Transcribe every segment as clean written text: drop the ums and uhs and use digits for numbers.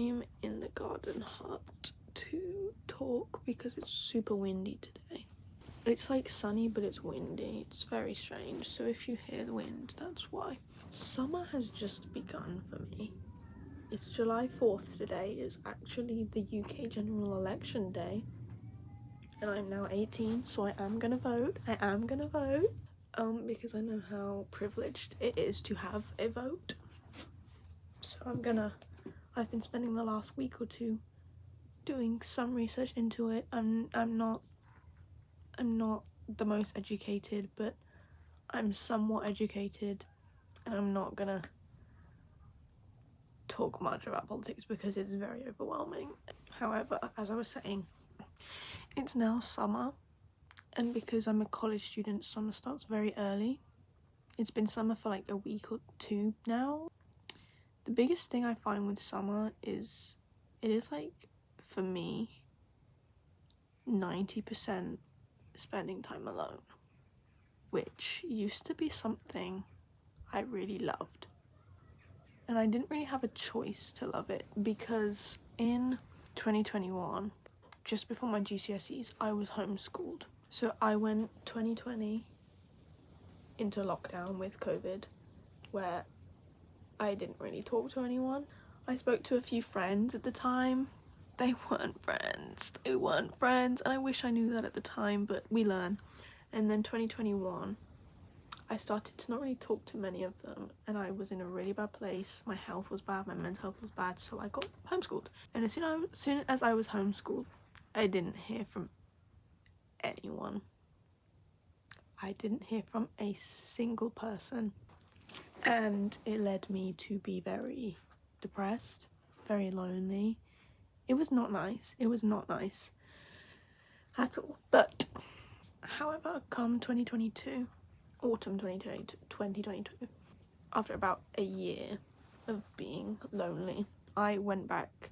I'm in the garden hut to talk because it's super windy today. It's like sunny, but it's windy. It's very strange. So if you hear the wind, that's why. Summer has just begun for me. It's July 4th today. Is actually the UK general election day. And I'm now 18, so I am gonna vote. Because I know how privileged it is to have a vote. So I've been spending the last week or two doing some research into it. I'm not the most educated, but I'm somewhat educated, and I'm not gonna talk much about politics because it's very overwhelming. However, as I was saying, it's now summer, and because I'm a college student, summer starts very early. It's been summer for like a week or two now. The biggest thing I find with summer is it is like, for me, 90% spending time alone, which used to be something I really loved. And I didn't really have a choice to love it because in 2021, just before my GCSEs, I was homeschooled. So I went 2020 into lockdown with COVID, where I didn't really talk to anyone. I spoke to a few friends at the time. They weren't friends, and I wish I knew that at the time, but we learn. And then 2021, I started to not really talk to many of them, and I was in a really bad place. My health was bad, my mental health was bad, so I got homeschooled. And as soon as I was homeschooled, I didn't hear from anyone. I didn't hear from a single person, and it led me to be very depressed, very lonely. It was not nice at all. But however, come 2022, autumn 2022, after about a year of being lonely, I went back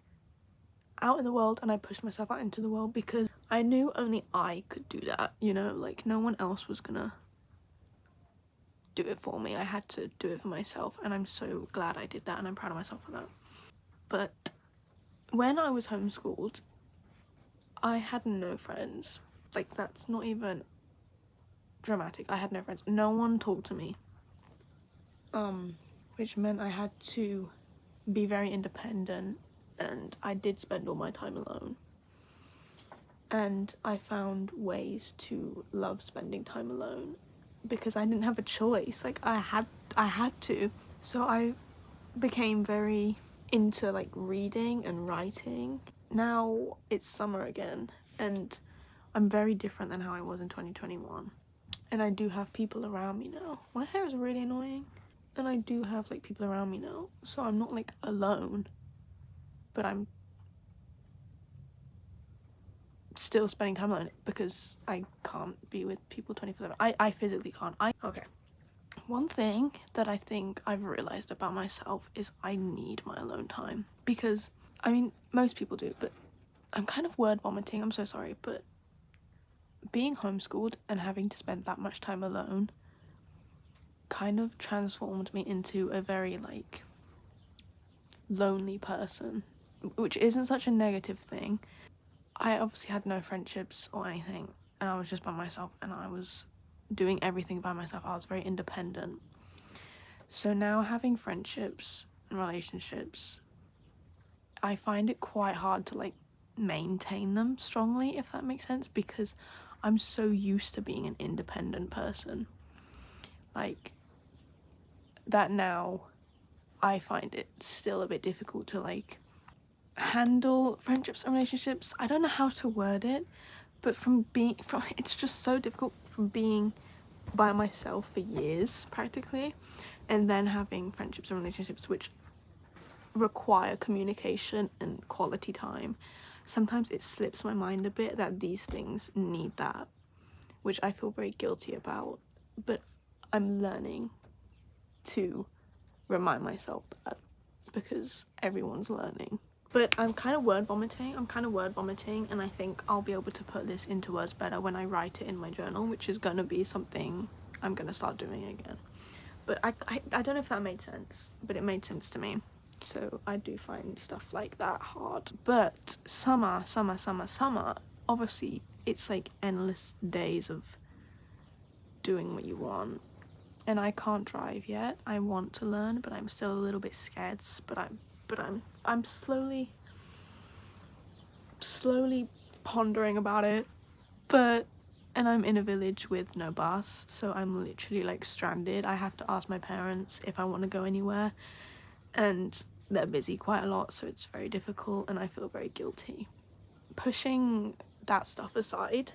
out in the world, and I pushed myself out into the world because I knew only I could do that, you know, like no one else was gonna do it for me. I had to do it for myself, and I'm so glad I did that, and I'm proud of myself for that. But when I was homeschooled, I had no friends. Like, that's not even dramatic. I had no friends. No one talked to me. Which meant I had to be very independent, and I did spend all my time alone. And I found ways to love spending time alone because I didn't have a choice. Like, I had to. So I became very into like reading and writing. Now it's summer again, and I'm very different than how I was in 2021. And I do have people around me now. My hair is really annoying. And I do have like people around me now, so I'm not like alone, but I'm still spending time alone because I can't be with people 24/7. I physically can't. Okay. One thing that I think I've realized about myself is I need my alone time, because I mean most people do, but I'm kind of word vomiting, I'm so sorry, but being homeschooled and having to spend that much time alone kind of transformed me into a very like lonely person, which isn't such a negative thing. I obviously had no friendships or anything, and I was just by myself, and I was doing everything by myself. I was very independent. So now having friendships and relationships, I find it quite hard to like maintain them strongly, if that makes sense, because I'm so used to being an independent person. Like, that now I find it still a bit difficult to like handle friendships and relationships. I don't know how to word it, but it's just so difficult from being by myself for years practically, and then having friendships and relationships which require communication and quality time. Sometimes it slips my mind a bit that these things need that, which I feel very guilty about, but I'm learning to remind myself that because everyone's learning. But I'm kind of word vomiting, and I think I'll be able to put this into words better when I write it in my journal, which is going to be something I'm going to start doing again. But I don't know if that made sense, but it made sense to me. So I do find stuff like that hard. But summer, obviously it's like endless days of doing what you want. And I can't drive yet. I want to learn, but I'm still a little bit scared. I'm slowly pondering about it. And I'm in a village with no bus, so I'm literally like stranded. I have to ask my parents if I want to go anywhere, and they're busy quite a lot, so it's very difficult, and I feel very guilty. Pushing that stuff aside,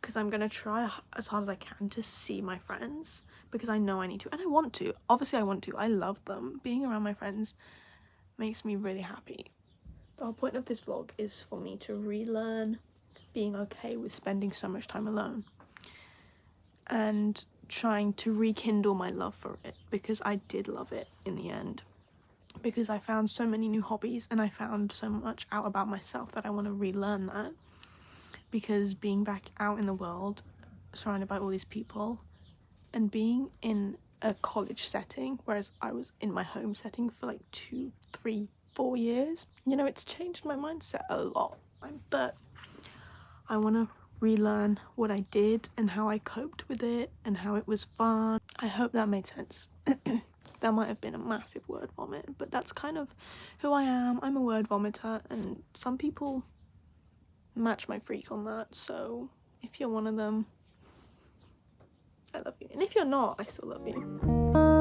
because I'm gonna try as hard as I can to see my friends, because I know I need to, and I want to. Obviously I want to. I love them. Being around my friends makes me really happy. The whole point of this vlog is for me to relearn being okay with spending so much time alone and trying to rekindle my love for it, because I did love it in the end, because I found so many new hobbies and I found so much out about myself that I want to relearn that. Because being back out in the world surrounded by all these people and being in a college setting, whereas I was in my home setting for like 2, 3, 4 years, you know, it's changed my mindset a lot. But I want to relearn what I did and how I coped with it and how it was fun. I hope that made sense. That might have been a massive word vomit, but that's kind of who I am. I'm a word vomiter, and some people match my freak on that. So if you're one of them, I love you. And if you're not, I still love you.